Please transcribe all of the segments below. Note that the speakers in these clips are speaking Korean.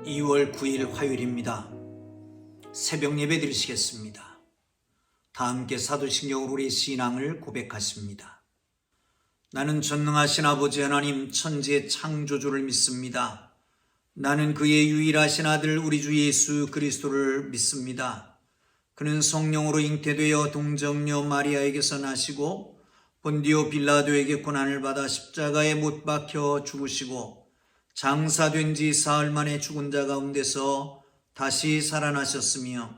2월 9일 화요일입니다. 새벽 예배 드리시겠습니다. 다 함께 사도신경으로 우리의 신앙을 고백하십니다. 나는 전능하신 아버지 하나님 천지의 창조주를 믿습니다. 나는 그의 유일하신 아들 우리 주 예수 그리스도를 믿습니다. 그는 성령으로 잉태되어 동정녀 마리아에게서 나시고 본디오 빌라도에게 고난을 받아 십자가에 못 박혀 죽으시고 장사된 지 사흘 만에 죽은 자 가운데서 다시 살아나셨으며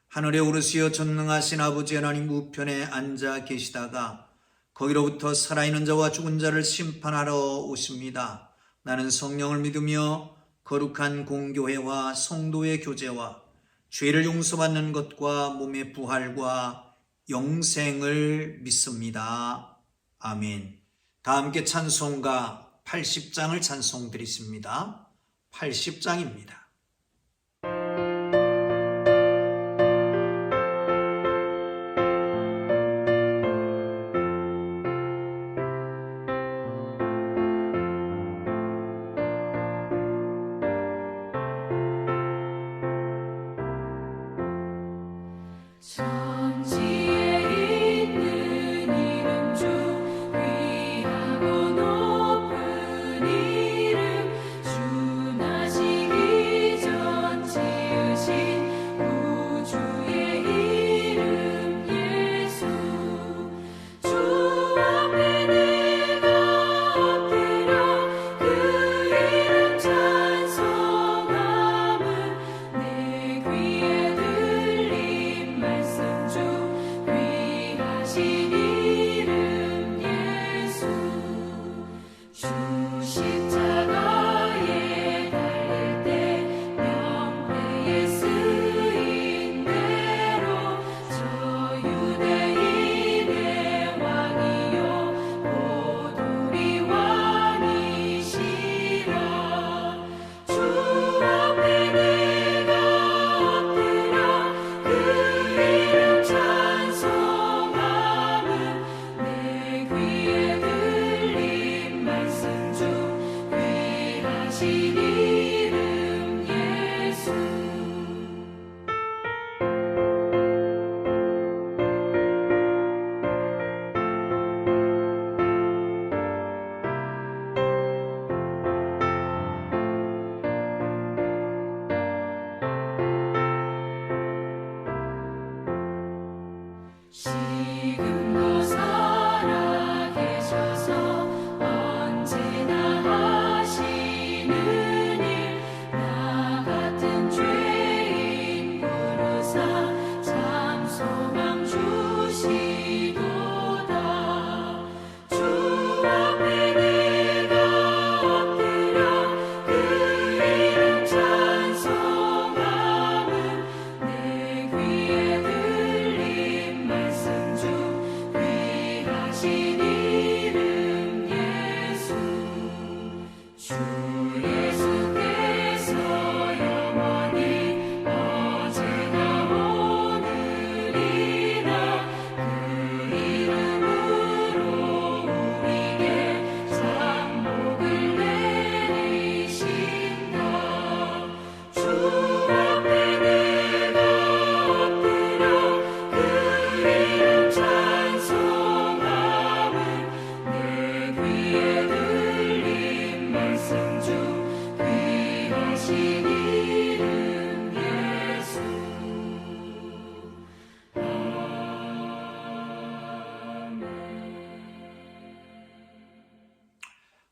하늘에 오르시어 전능하신 아버지 하나님 우편에 앉아 계시다가 거기로부터 살아있는 자와 죽은 자를 심판하러 오십니다. 나는 성령을 믿으며 거룩한 공교회와 성도의 교제와 죄를 용서받는 것과 몸의 부활과 영생을 믿습니다. 아멘. 다 함께 찬송가 80장을 찬송 드리십니다. 80장입니다.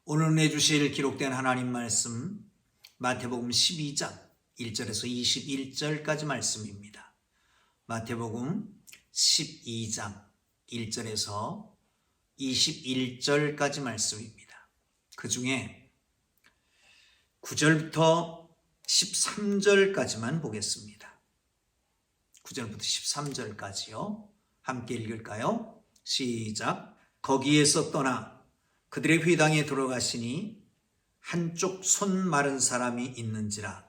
오늘 은혜 주실 기록된 하나님 말씀 마태복음 12장 1절에서 21절까지 말씀입니다. 마태복음 12장 1절에서 21절까지 말씀입니다. 그 중에 9절부터 13절까지만 보겠습니다. 9절부터 13절까지요. 함께 읽을까요? 시작. 거기에서 떠나 그들의 회당에 들어가시니 한쪽 손 마른 사람이 있는지라.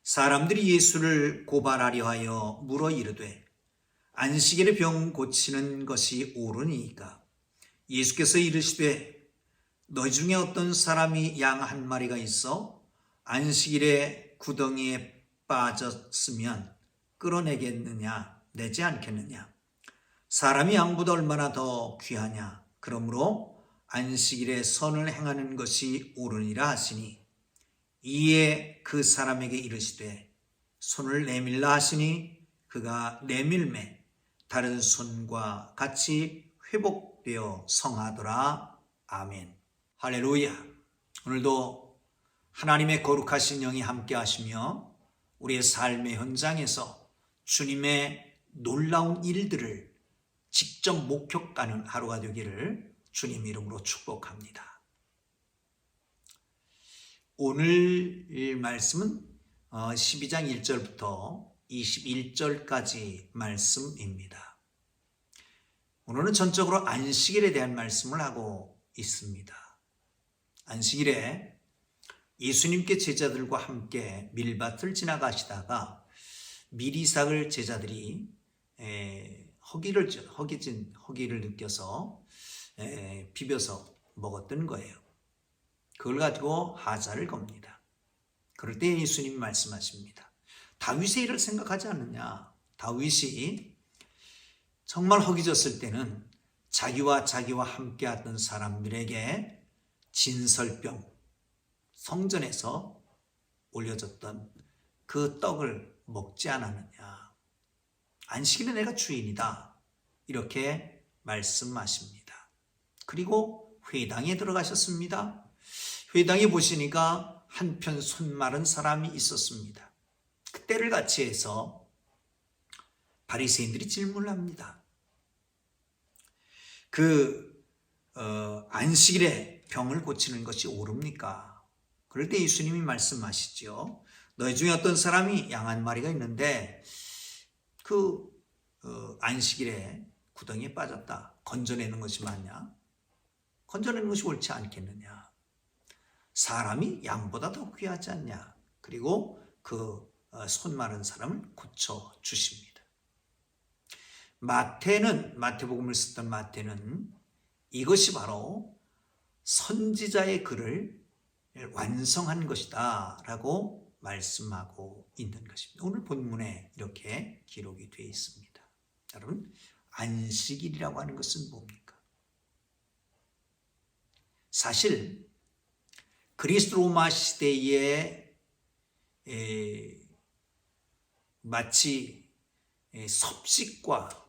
사람들이 예수를 고발하려 하여 물어 이르되 안식일에 병 고치는 것이 옳으니까. 예수께서 이르시되 너희 중에 어떤 사람이 양 한 마리가 있어 안식일에 구덩이에 빠졌으면 끌어내겠느냐, 내지 않겠느냐. 사람이 양보다 얼마나 더 귀하냐. 그러므로 안식일에 선을 행하는 것이 옳으니라 하시니, 이에 그 사람에게 이르시되 손을 내밀라 하시니 그가 내밀매 다른 손과 같이 회복되어 성하더라. 아멘. 할렐루야. 오늘도 하나님의 거룩하신 영이 함께 하시며 우리의 삶의 현장에서 주님의 놀라운 일들을 직접 목격하는 하루가 되기를 주님 이름으로 축복합니다. 오늘 말씀은 12장 1절부터 21절까지 말씀입니다. 오늘은 전적으로 안식일에 대한 말씀을 하고 있습니다. 안식일에 예수님께 제자들과 함께 밀밭을 지나가시다가 밀이삭을 제자들이 허기를 느껴서 비벼서 먹었던 거예요. 그걸 가지고 하자를 겁니다. 그럴 때 예수님이 말씀하십니다. 다윗의 일을 생각하지 않느냐. 다윗이 정말 허기졌을 때는 자기와 함께 하던 사람들에게 진설병, 성전에서 올려졌던 그 떡을 먹지 않았느냐. 안식일에 내가 주인이다. 이렇게 말씀하십니다. 그리고 회당에 들어가셨습니다. 회당에 보시니까 한편 손 마른 사람이 있었습니다. 그때를 같이 해서 바리새인들이 질문을 합니다. 안식일에 병을 고치는 것이 옳습니까? 그럴 때 예수님이 말씀하시죠. 너희 중에 어떤 사람이 양 한 마리가 있는데 안식일에 구덩이에 빠졌다. 건져내는 것이 맞냐? 건져내는 것이 옳지 않겠느냐? 사람이 양보다 더 귀하지 않냐? 그리고 손 마른 사람을 고쳐 주십니다. 마태복음을 썼던 마태는 이것이 바로 선지자의 글을 완성한 것이다 라고 말씀하고 있는 것입니다. 오늘 본문에 이렇게 기록이 되어 있습니다. 여러분, 안식일이라고 하는 것은 뭡니까? 사실 그리스 로마 시대에 마치 섭식과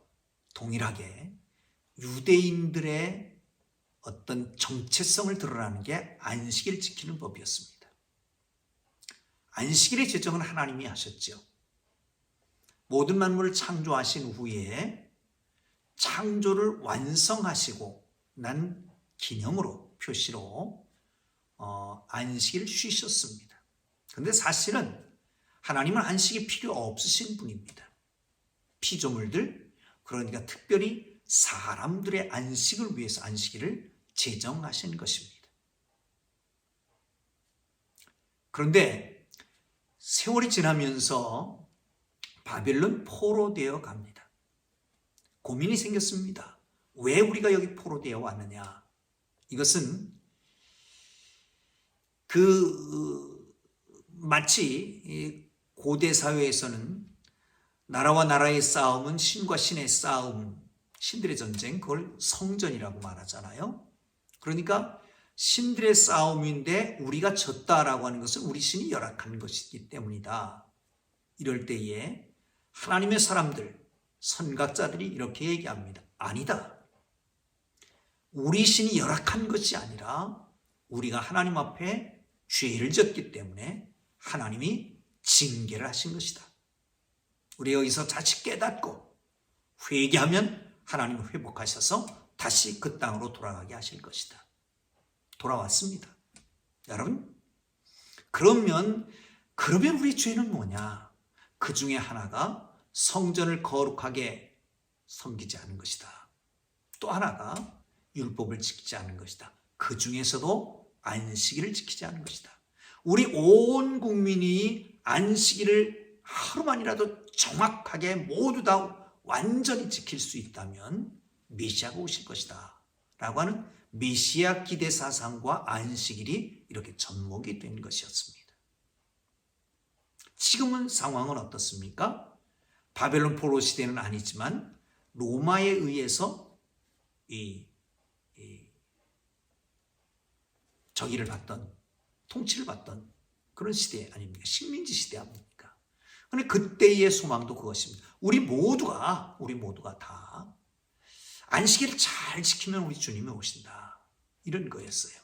동일하게 유대인들의 어떤 정체성을 드러나는 게 안식일 지키는 법이었습니다. 안식일의 제정은 하나님이 하셨죠. 모든 만물을 창조하신 후에 창조를 완성하시고 난 기념으로, 표시로 안식일을 쉬셨습니다. 그런데 사실은 하나님은 안식이 필요 없으신 분입니다. 피조물들, 그러니까 특별히 사람들의 안식을 위해서 안식일을 제정하신 것입니다. 그런데 세월이 지나면서 바벨론 포로되어 갑니다. 고민이 생겼습니다. 왜 우리가 여기 포로되어 왔느냐? 이것은 마치 고대 사회에서는 나라와 나라의 싸움은 신과 신의 싸움, 신들의 전쟁, 그걸 성전이라고 말하잖아요. 그러니까 신들의 싸움인데 우리가 졌다라고 하는 것은 우리 신이 열악한 것이기 때문이다. 이럴 때에 하나님의 사람들, 선각자들이 이렇게 얘기합니다. 아니다. 우리 신이 열악한 것이 아니라 우리가 하나님 앞에 죄를 졌기 때문에 하나님이 징계를 하신 것이다. 우리가 여기서 다시 깨닫고 회개하면 하나님을 회복하셔서 다시 그 땅으로 돌아가게 하실 것이다. 돌아왔습니다. 여러분, 그러면 우리 죄는 뭐냐? 그 중에 하나가 성전을 거룩하게 섬기지 않은 것이다. 또 하나가 율법을 지키지 않은 것이다. 그 중에서도 안식일을 지키지 않은 것이다. 우리 온 국민이 안식일을 하루만이라도 정확하게 모두 다 완전히 지킬 수 있다면 메시아가 오실 것이다 라고 하는 메시아 기대 사상과 안식일이 이렇게 접목이 된 것이었습니다. 지금은 상황은 어떻습니까? 바벨론 포로 시대는 아니지만 로마에 의해서 저기를 받던, 통치를 받던 그런 시대 아닙니까? 식민지 시대 아닙니까? 그런데 그때의 소망도 그것입니다. 우리 모두가 다 안식일을 잘 지키면 우리 주님이 오신다, 이런 거였어요.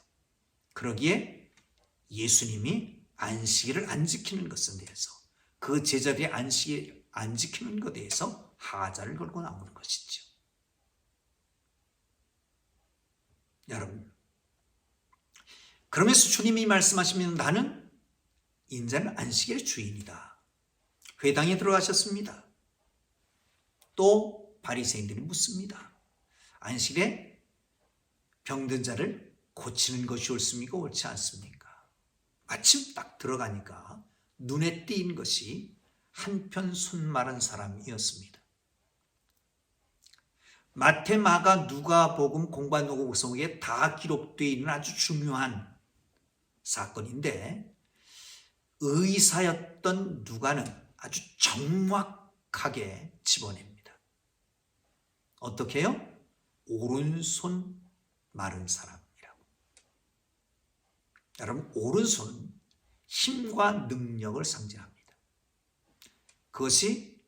그러기에 예수님이 안식일을 안 지키는 것에 대해서, 그 제자들이 안식일 안 지키는 것에 대해서 하자를 걸고 나오는 것이죠. 여러분, 그러면서 주님이 말씀하시면 나는 인자는 안식일의 주인이다. 회당에 들어가셨습니다. 또 바리새인들이 묻습니다. 안식일에 병든 자를 고치는 것이 옳습니까? 옳지 않습니까? 마침 딱 들어가니까 눈에 띄인 것이 한편 손 마른 사람이었습니다. 마태, 마가, 누가복음, 공관노고성에 다 기록되어 있는 아주 중요한 사건인데, 의사였던 누가는 아주 정확하게 집어냅니다. 어떻게 해요? 오른손 마른 사람이라고. 여러분, 오른손은 힘과 능력을 상징합니다. 그것이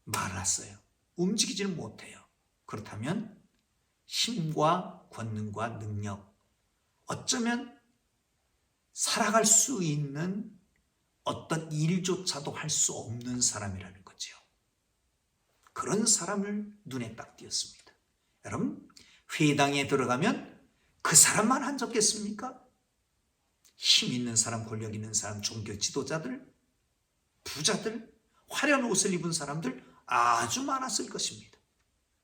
말랐어요. 움직이지는 못해요. 그렇다면 힘과 권능과 능력, 어쩌면 살아갈 수 있는 어떤 일조차도 할 수 없는 사람이라는 거죠. 그런 사람을 눈에 딱 띄었습니다. 여러분, 회당에 들어가면 그 사람만 안 적겠습니까? 힘 있는 사람, 권력 있는 사람, 종교 지도자들, 부자들, 화려한 옷을 입은 사람들 아주 많았을 것입니다.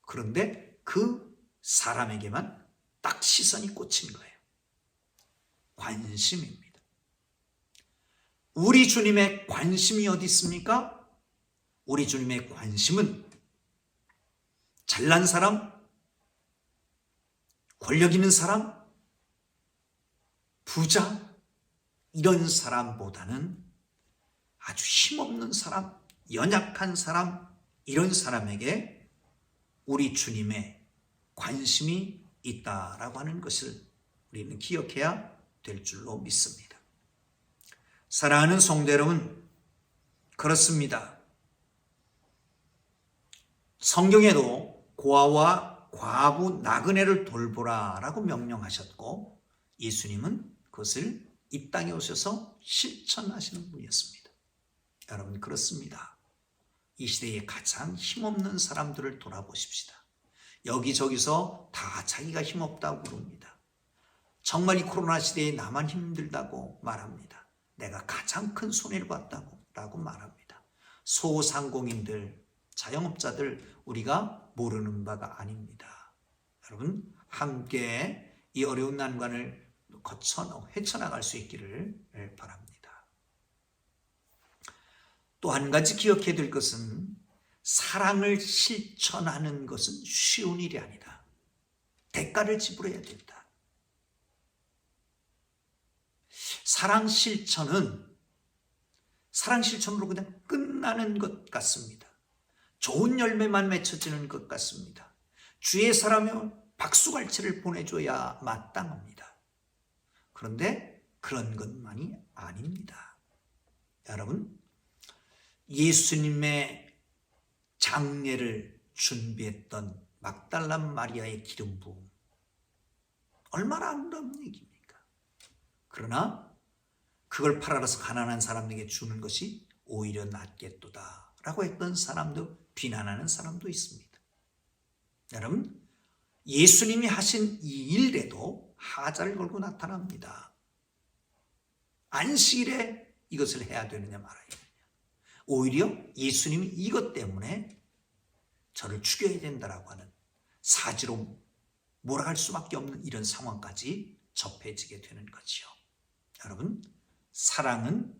그런데 그 사람에게만 딱 시선이 꽂힌 거예요. 관심입니다. 우리 주님의 관심이 어디 있습니까? 우리 주님의 관심은 잘난 사람, 권력 있는 사람, 부자, 이런 사람보다는 아주 힘없는 사람, 연약한 사람, 이런 사람에게 우리 주님의 관심이 있다라고 하는 것을 우리는 기억해야 될 줄로 믿습니다. 사랑하는 성도 여러분, 그렇습니다. 성경에도 고아와 과부 나그네를 돌보라라고 명령하셨고, 예수님은 그것을 이 땅에 오셔서 실천하시는 분이었습니다. 여러분, 그렇습니다. 이 시대에 가장 힘없는 사람들을 돌아보십시다. 여기저기서 다 자기가 힘없다고 그럽니다. 정말 이 코로나 시대에 나만 힘들다고 말합니다. 내가 가장 큰 손해를 봤다고 말합니다. 소상공인들, 자영업자들, 우리가 모르는 바가 아닙니다. 여러분, 함께 이 어려운 난관을 헤쳐나갈 수 있기를 바랍니다. 또 한 가지 기억해야 될 것은, 사랑을 실천하는 것은 쉬운 일이 아니다. 대가를 지불해야 된다. 사랑 실천으로 그냥 끝나는 것 같습니다. 좋은 열매만 맺혀지는 것 같습니다. 주의 사람이면 박수갈채를 보내줘야 마땅합니다. 그런데 그런 것만이 아닙니다. 여러분, 예수님의 장례를 준비했던 막달라 마리아의 기름 부음, 얼마나 아름다운 얘기입니까? 그러나 그걸 팔아서 가난한 사람에게 주는 것이 오히려 낫겠도다 라고 했던 사람도, 비난하는 사람도 있습니다. 여러분, 예수님이 하신 이 일에도 하자를 걸고 나타납니다. 안식일에 이것을 해야 되느냐 말아야 되느냐. 오히려 예수님이 이것 때문에 저를 죽여야 된다라고 하는, 사지로 몰아갈 수밖에 없는 이런 상황까지 접해지게 되는 거지요. 여러분, 사랑은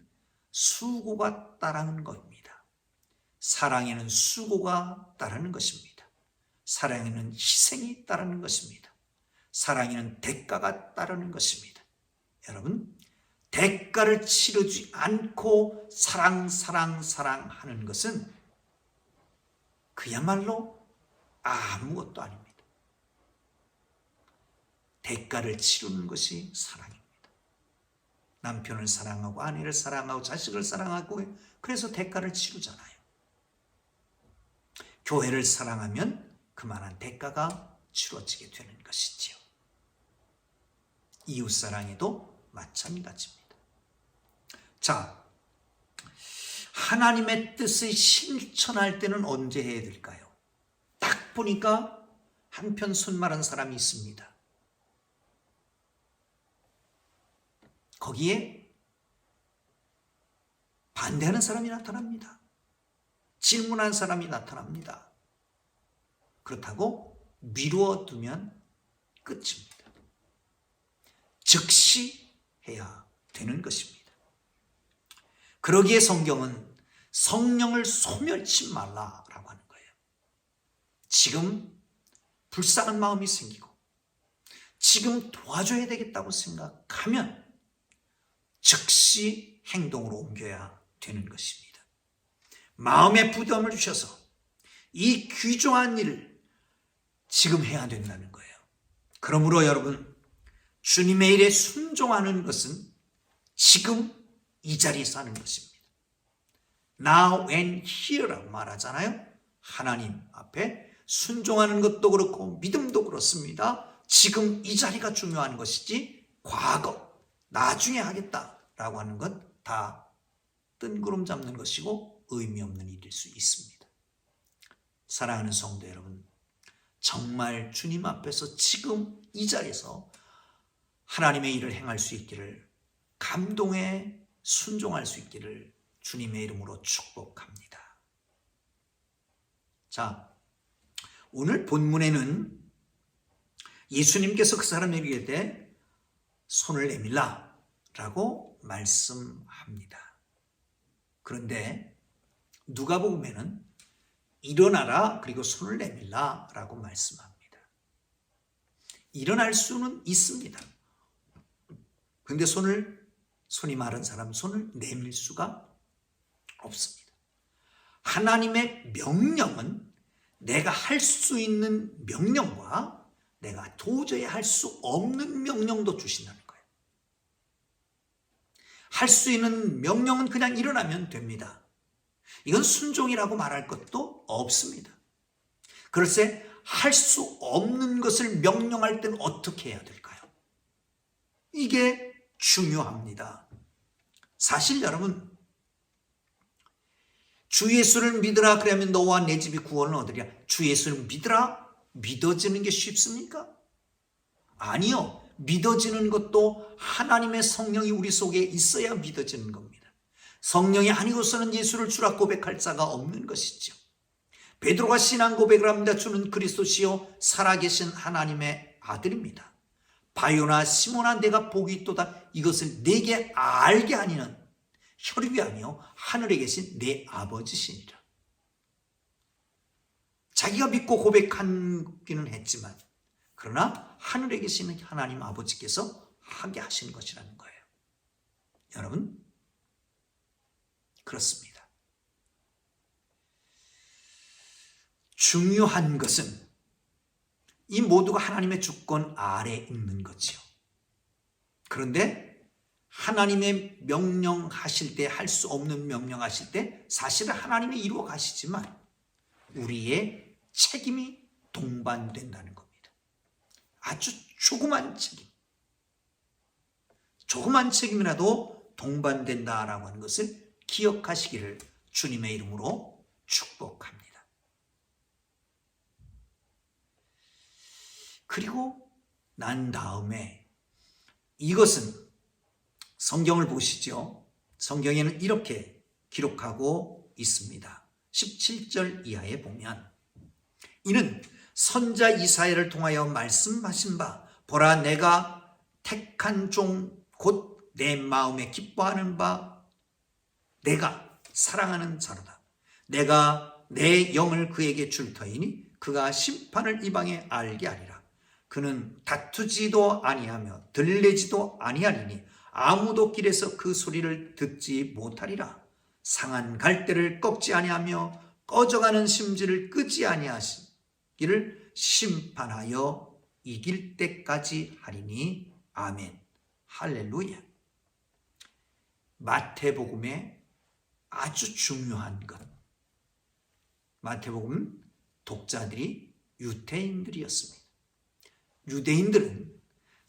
수고가 따르는 겁니다. 사랑에는 수고가 따르는 것입니다. 사랑에는 희생이 따르는 것입니다. 사랑에는 대가가 따르는 것입니다. 여러분, 대가를 치르지 않고 사랑하는 것은 그야말로 아무것도 아닙니다. 대가를 치르는 것이 사랑입니다. 남편을 사랑하고 아내를 사랑하고 자식을 사랑하고 그래서 대가를 치르잖아요. 교회를 사랑하면 그만한 대가가 치러지게 되는 것이지요. 이웃사랑에도 마찬가지입니다. 자, 하나님의 뜻을 실천할 때는 언제 해야 될까요? 딱 보니까 한편 손 마른 사람이 있습니다. 거기에 반대하는 사람이 나타납니다. 질문하는 사람이 나타납니다. 그렇다고 미루어 두면 끝입니다. 즉시 해야 되는 것입니다. 그러기에 성경은 성령을 소멸치 말라라고 하는 거예요. 지금 불쌍한 마음이 생기고 지금 도와줘야 되겠다고 생각하면 즉시 행동으로 옮겨야 되는 것입니다. 마음의 부담을 주셔서 이 귀중한 일을 지금 해야 된다는 거예요. 그러므로 여러분, 주님의 일에 순종하는 것은 지금 이 자리에서 하는 것입니다. Now and here라고 말하잖아요. 하나님 앞에 순종하는 것도 그렇고 믿음도 그렇습니다. 지금 이 자리가 중요한 것이지 과거, 나중에 하겠다라고 하는 것 다 뜬구름 잡는 것이고 의미 없는 일일 수 있습니다. 사랑하는 성도 여러분, 정말 주님 앞에서 지금 이 자리에서 하나님의 일을 행할 수 있기를, 감동에 순종할 수 있기를 주님의 이름으로 축복합니다. 자, 오늘 본문에는 예수님께서 그 사람에게 이를 때 손을 내밀라 라고 말씀합니다. 그런데 누가복음에는 일어나라 그리고 손을 내밀라 라고 말씀합니다. 일어날 수는 있습니다. 그런데 손이 마른 사람 손을 내밀 수가 없습니다. 하나님의 명령은 내가 할 수 있는 명령과 내가 도저히 할 수 없는 명령도 주신다는 거예요. 할 수 있는 명령은 그냥 일어나면 됩니다. 이건 순종이라고 말할 것도 없습니다. 그럴세 할 수 없는 것을 명령할 때는 어떻게 해야 될까요? 이게 중요합니다. 사실 여러분, 주 예수를 믿으라 그러면 너와 내 집이 구원을 얻으리라. 주 예수를 믿으라? 믿어지는 게 쉽습니까? 아니요. 믿어지는 것도 하나님의 성령이 우리 속에 있어야 믿어지는 겁니다. 성령이 아니고서는 예수를 주라 고백할 자가 없는 것이죠. 베드로가 신앙 고백을 합니다. 주는 그리스도시요 살아계신 하나님의 아들입니다. 바요나 시몬아 내가 복이 있도다. 이것을 내게 알게 하니는 혈육이 아니요 하늘에 계신 내 아버지시니라. 자기가 믿고 고백하기는 했지만 그러나 하늘에 계시는 하나님 아버지께서 하게 하신 것이라는 거예요. 여러분, 그렇습니다. 중요한 것은 이 모두가 하나님의 주권 아래에 있는 거지요. 그런데 하나님의 명령하실 때, 할 수 없는 명령하실 때 사실은 하나님이 이루어 가시지만 우리의 책임이 동반된다는 겁니다. 아주 조그만 책임이라도 동반된다라고 하는 것을 기억하시기를 주님의 이름으로 축복합니다. 그리고 난 다음에 이것은 성경을 보시죠. 성경에는 이렇게 기록하고 있습니다. 17절 이하에 보면 이는 선자 이사야를 통하여 말씀하신 바 보라 내가 택한 종 곧 내 마음에 기뻐하는 바 내가 사랑하는 자로다. 내가 내 영을 그에게 줄 터이니 그가 심판을 이방에 알게 하리라. 그는 다투지도 아니하며 들레지도 아니하리니 아무도 길에서 그 소리를 듣지 못하리라. 상한 갈대를 꺾지 아니하며 꺼져가는 심지를 끄지 아니하시기를 심판하여 이길 때까지 하리니. 아멘. 할렐루야. 마태복음의 아주 중요한 것. 마태복음 독자들이 유대인들이었습니다. 유대인들은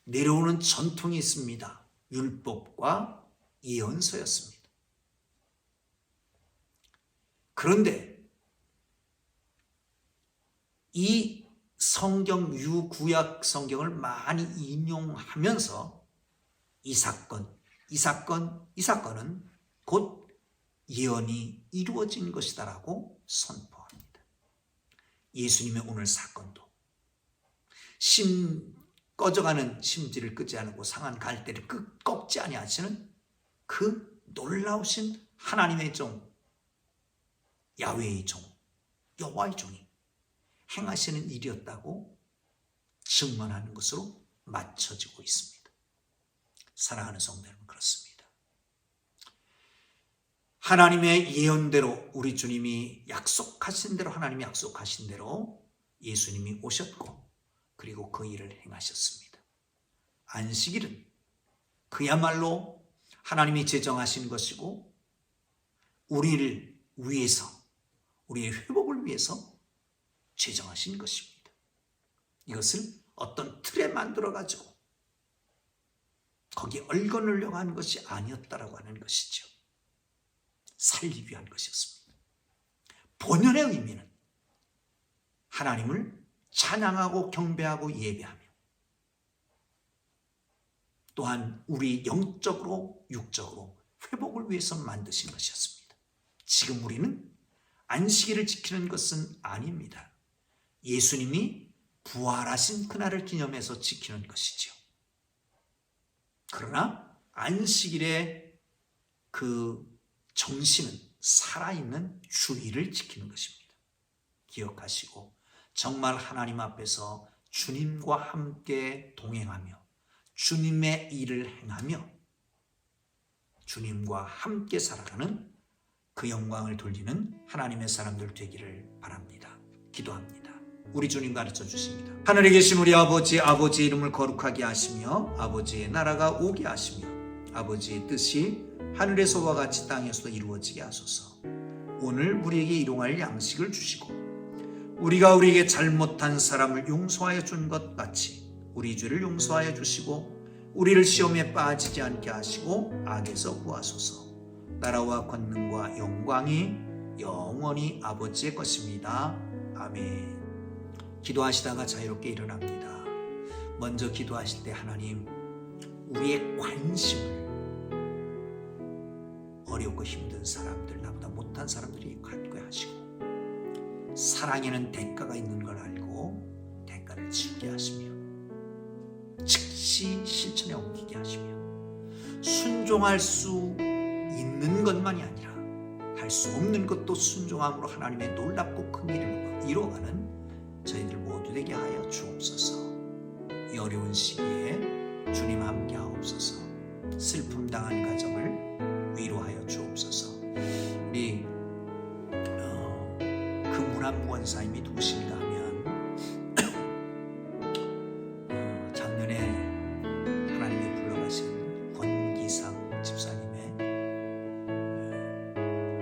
내려오는 전통이 있습니다. 율법과 예언서였습니다. 그런데 이 성경, 구약 성경을 많이 인용하면서 이 사건은 곧 예언이 이루어진 것이다라고 선포합니다. 예수님의 오늘 사건도 꺼져가는 심지를 끄지 않고 상한 갈대를 꺾지 아니하시는 그 놀라우신 하나님의 종, 야훼의 종, 여호와의 종이 행하시는 일이었다고 증언하는 것으로 맞춰지고 있습니다. 사랑하는 성도 여러분, 그렇습니다. 하나님의 예언대로, 우리 주님이 약속하신 대로, 하나님이 약속하신 대로 예수님이 오셨고, 그리고 그 일을 행하셨습니다. 안식일은 그야말로 하나님이 제정하신 것이고, 우리를 위해서, 우리의 회복을 위해서 제정하신 것입니다. 이것을 어떤 틀에 만들어가지고 거기에 얽어넣으려고 하는 것이 아니었다라고 하는 것이죠. 살리기 위한 것이었습니다. 본연의 의미는 하나님을 찬양하고 경배하고 예배하며, 또한 우리 영적으로 육적으로 회복을 위해서 만드신 것이었습니다. 지금 우리는 안식일을 지키는 것은 아닙니다. 예수님이 부활하신 그날을 기념해서 지키는 것이죠. 그러나 안식일의 그 정신은 살아있는 주일을 지키는 것입니다. 기억하시고 정말 하나님 앞에서 주님과 함께 동행하며 주님의 일을 행하며 주님과 함께 살아가는 그 영광을 돌리는 하나님의 사람들 되기를 바랍니다. 기도합니다. 우리 주님 가르쳐 주십니다. 하늘에 계신 우리 아버지, 아버지의 이름을 거룩하게 하시며 아버지의 나라가 오게 하시며 아버지의 뜻이 하늘에서와 같이 땅에서도 이루어지게 하소서. 오늘 우리에게 일용할 양식을 주시고 우리가 우리에게 잘못한 사람을 용서하여 준 것 같이 우리 죄를 용서하여 주시고 우리를 시험에 빠지지 않게 하시고 악에서 구하소서. 나라와 권능과 영광이 영원히 아버지의 것입니다. 아멘. 기도하시다가 자유롭게 일어납니다. 먼저 기도하실 때 하나님, 우리의 관심을 어렵고 힘든 사람들, 나보다 못한 사람들이 갖게 하시고 사랑에는 대가가 있는 걸 알고 대가를 치르게 하시며 즉시 실천에 옮기게 하시며 순종할 수 있는 것만이 아니라 할 수 없는 것도 순종함으로 하나님의 놀랍고 큰 일을 이루어가는 저희들 모두 되게 하여 주옵소서. 이 어려운 시기에 주님 함께 하옵소서. 슬픔 당한 가정을 위로하여 주옵소서. 우리 금문안 권사님이 누구신가 하면 작년에 하나님이 불러가신 권기상 집사님의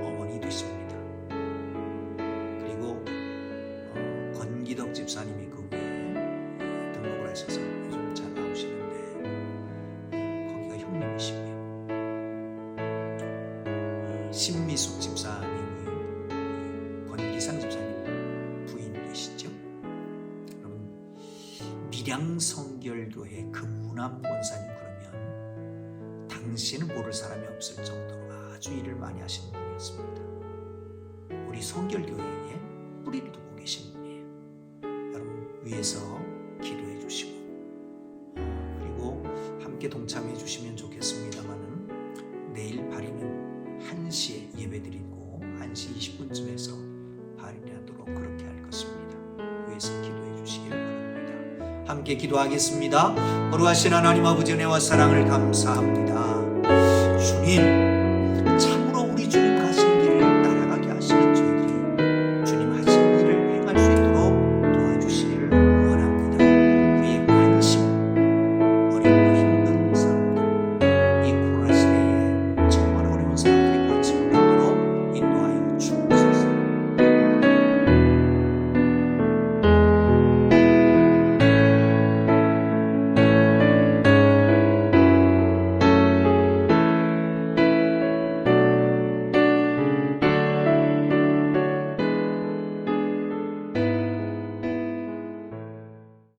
어머니 되십니다. 그리고 권기덕 집사님이 그 위에 등록을 하셔서 요즘 잘 나오시는데 거기가 형님이시고요. 신미숙 집사님이 권기상 집사님 부인 되시죠. 여러분, 밀양성결교회 금문암 권사님 그러면 당신은 모를 사람이 없을 정도로 아주 일을 많이 하시는 분이었습니다. 우리 성결교회에 뿌리를 두고 계신 분이에요. 여러분 위해서 기도해 주시고 그리고 함께 동참해 주시면 좋겠습니다만은 내일 발의는 1시에 예배드리고 1시 20분쯤에서 발의하도록 그렇게 할 것입니다. 위해서 기도해 주시길 바랍니다. 함께 기도하겠습니다. 거룩하신 하나님 아버지 은혜와 사랑을 감사합니다. 주님